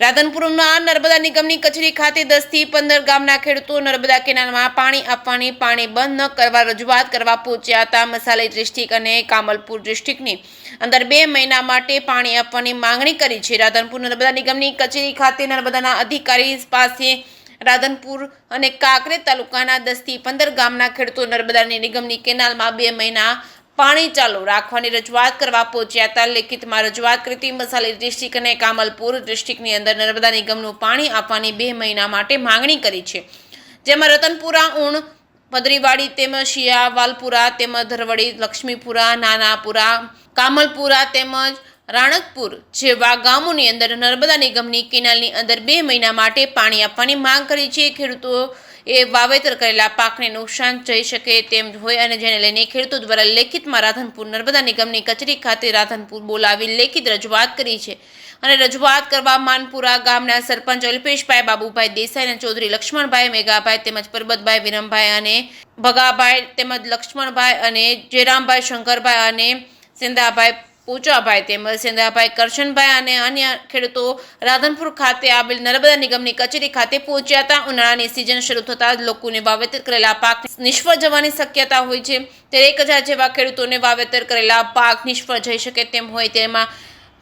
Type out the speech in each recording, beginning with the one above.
રાધનપુરના નર્મદા નિગમની કચેરી ખાતે 10 થી 15 ગામના ખેડૂતો નર્મદા કેનાલમાં પાણી આપવાની પાણી બંધ ન કરવા રજૂઆત કરવા પહોંચ્યા હતા। મસાલી ડિસ્ટ્રિક્ટ અને કામલપુર ડિસ્ટ્રિક્ટની અંદર 2 મહિના માટે પાણી આપવાની માંગણી કરી છે। રાધનપુર નર્મદા નિગમની કચેરી ખાતે નર્મદાના અધિકારી પાસે રાધનપુર અને કાંકરેજ તાલુકાના 10 થી 15 ગામના ખેડૂતો નર્મદા નિગમની કેનાલમાં 2 મહિના પાણી ચાલુ રાખવાની રજૂઆત કરવા પહોંચ્યા હતા। લેખિતમાં રજૂઆત કરી મસાલી ડિસ્ટ્રિક્ટ અને કામલપુર ડિસ્ટ્રિક્ટની અંદર નર્મદા નિગમનું પાણી આપવાની 2 મહિના માટે માંગણી કરી છે, જેમાં રતનપુરા, ઉણ, પદરીવાડી તેમજ શિયા, વાલપુરા તેમજ ધરવડી, લક્ષ્મીપુરા, નાનાપુરા, કામલપુરા તેમજ રાણકપુર જેવા ગામોની અંદર નર્મદા નિગમની કેનાલની અંદર 2 મહિના માટે પાણી આપવાની માંગ કરી છે। ખેડૂતો એ વાવેતર કરેલા પાકને નુકસાન જઈ શકે તેમ હોય અને જેને લઈને ખેડૂતો દ્વારા લેખિતમાં રાધનપુર નર્મદા નિગમની કચેરી ખાતે રાધનપુર બોલાવી લેખિત રજૂઆત કરી છે અને રજૂઆત કરવા માનપુરા ગામના સરપંચ અલ્પેશભાઈ, બાબુભાઈ દેસાઈ અને ચૌધરી લક્ષ્મણભાઈ, મેઘાભાઈ તેમજ પરબતભાઈ, વિરમભાઈ અને ભગાભાઈ તેમજ લક્ષ્મણભાઈ અને જયરામભાઈ, શંકરભાઈ અને સિંધાભાઈ, પૂજાભાઈ તેમજ સિંધાભાઈ, કરશનભાઈ અને અન્ય ખેડૂતો રાધનપુર ખાતે આવેલ નર્મદા નિગમની કચેરી ખાતે પહોંચ્યા હતા। ઉનાળાની સિઝન શરૂ થતાં જ લોકોને વાવેતર કરેલા પાક નિષ્ફળ જવાની શક્યતા હોય છે, ત્યારે 1000 જેવા ખેડૂતોને વાવેતર કરેલા પાક નિષ્ફળ જઈ શકે તેમ હોય તેમાં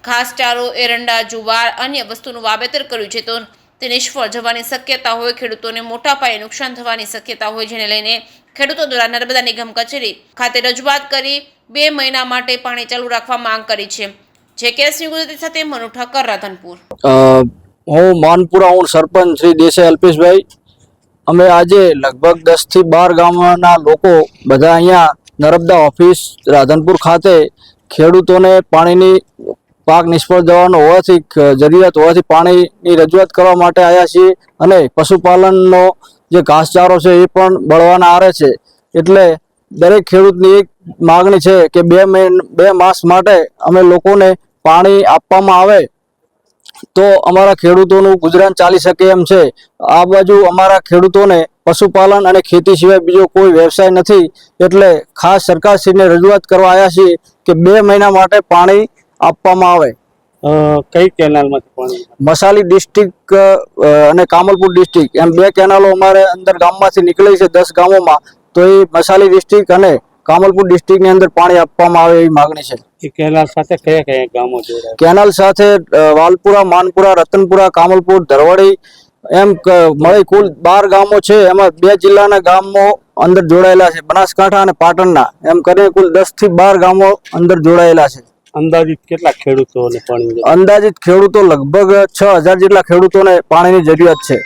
ઘાસચારો, એરંડા, જુવાર અન્ય વસ્તુનું વાવેતર કર્યું છે તો તે નિષ્ફળ જવાની શક્યતા હોય, ખેડૂતોને મોટા પાયે નુકસાન થવાની શક્યતા હોય, જેને લઈને ખેડૂતો દ્વારા નર્મદા નિગમ કચેરી ખાતે રજૂઆત કરી 2 મહિના માટે પાણી ચાલુ રાખવા માંગ કરી છે। જે કેસની ગુજરાતી સાથે મનુ ઠક્કર, રાધનપુર। હું માનપુરા ઉણ સરપંચ શ્રી દેસાઈ અલ્પેશભાઈ। અમે આજે લગભગ 10 થી 12 ગામના લોકો બધા અહીંયા નર્મદા ઓફિસ રાધનપુર ખાતે ખેડૂતોને પાણીની પાક નિષ્ફળ જવાનો હોવાથી જરૂરિયાત હોવાથી પાણીની રજૂઆત કરવા માટે આવ્યા છીએ અને પશુપાલનનો જે ઘાસચારો છે એ પણ બળવાના આરે છે, એટલે દરેક ખેડૂતની એક માગણી છે કે 2 માસ માટે અમે લોકોને પાણી આપવામાં આવે તો અમારા ખેડૂતોનું ગુજરાન ચાલી શકે એમ છે। આ બાજુ અમારા ખેડૂતોને પશુપાલન અને ખેતી સિવાય બીજો કોઈ વ્યવસાય નથી, એટલે ખાસ સરકારશ્રીને રજૂઆત કરવા આવ્યા છીએ કે 2 મહિના માટે પાણી આપવામાં આવે। કઈ કેનાલમાંથી પાણી? મસાલી ડિસ્ટ્રિક્ટ અને કામલપુર ડિસ્ટ્રિક્ટ એમ 2 કેનાલો અમારે અંદર ગામમાંથી નીકળી છે 10 ગામોમાં, તો એ મસાલી ડિસ્ટ્રિક્ટ અને કામલપુર ડિસ્ટ્રિક્ટની અંદર પાણી આપવામાં આવે એવી માગણી છે। એ કેનાલ સાથે કયા કયા ગામો જોડાય? કેનાલ સાથે વાલપુરા, માનપુરા, રતનપુરા, કામલપુર, ધરવડી એમ મળી કુલ 12 ગામો છે, એમાં 2 જિલ્લાના ગામો અંદર જોડાયેલા છે, બનાસકાંઠા અને પાટણના, એમ કરીને કુલ 10 થી 12 ગામો અંદર જોડાયેલા છે। અંદાજિત કેટલા ખેડૂતોને પાણી? અંદાજિત ખેડૂતો લગભગ 6000 જેટલા ખેડૂતોને પાણીની જરૂરિયાત છે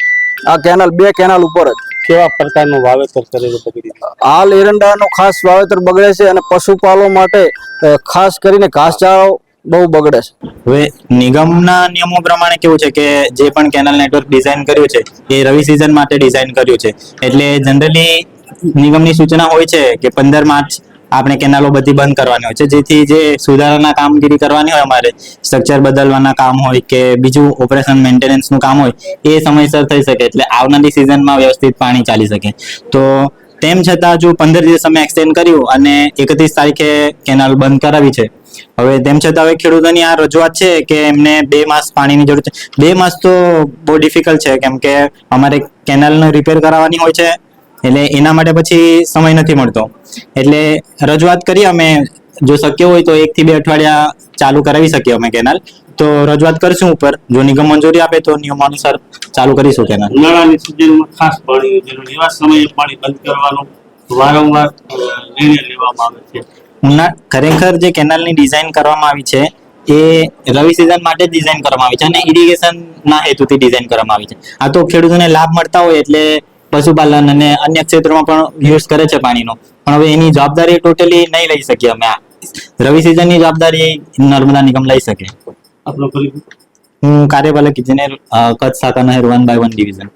આ કેનાલ 2 કેનાલ ઉપર જ। કેવા પ્રકારનું વાવેતર કરેલું? હાલ એરંડાનું ખાસ વાવેતર બગડે છે અને પશુપાલન માટે ખાસ કરીને ઘાસચારો બહુ બગડે છે। હવે નિગમના નિયમો પ્રમાણે કેવું છે કે જે પણ કેનાલ નેટવર્ક ડિઝાઇન કર્યું છે એ રવિ સિઝન માટે ડિઝાઇન કર્યું છે, એટલે જનરલી નિગમની સૂચના હોય છે કે 15 માર્ચ આપણે કેનાલો બધી બંધ કરવાની હોય છે, જેથી જે સુધારાના કામગીરી કરવાની હોય, અમારે સ્ટ્રક્ચર બદલવાના કામ હોય કે બીજું ઓપરેશન મેન્ટેનન્સનું કામ હોય એ સમયસર થઈ શકે, એટલે આવનારી સિઝનમાં વ્યવસ્થિત પાણી ચાલી શકે। તો તેમ છતાં જો 15 દિવસ અમે એક્સટેન્ડ કર્યું અને 31 તારીખે કેનાલ બંધ કરાવી છે। હવે તેમ છતાં હવે ખેડૂતોની આ રજૂઆત છે કે એમને 2 માસ પાણીની જરૂર છે। 2 માસ તો બહુ ડિફિકલ્ટ છે, કેમ કે અમારે કેનાલને રિપેર કરાવવાની હોય છે, એટલે એના માટે પછી સમય નથી મળતો, એટલે રજૂઆત કરી અમે જો શક્ય હોય તો 1 થી 2 અઠવાડિયા ચાલુ કરાવી શકીએ અમે કેનાલ, તો રજૂઆત કરશું ઉપર, જો નિગમ મંજૂરી આપે તો નિયમ અનુસાર ચાલુ કરીશું કેનાલ। ઉનાળાની સિઝનમાં ખાસ પાણી જરૂર, એવા સમયે પાણી બંધ કરવાનો વારંવાર નિર્ણય લેવામાં આવે છે। ખરેખર જે કેનાલની ડિઝાઇન કરવામાં આવી છે એ રવિ સિઝન માટે ડિઝાઇન કરવામાં આવી છે અને ઇરિગેશનના હેતુથી ડિઝાઇન કરવામાં આવી છે। આ તો ખેડૂતોને લાભ મળતા હોય એટલે પશુપાલન અને અન્ય ક્ષેત્રોમાં પણ યુઝ કરે છે પાણીનો, પણ હવે એની જવાબદારી ટોટલી નહીં લઈ શકીએ અમે। આ રવિ સિઝનની જવાબદારી નર્મદા નિગમ લઈ શકે। આપણો હું કાર્યપાલક ઇજનેર, કચ્છ શાખા નહેર 1/1 ડિવિઝન।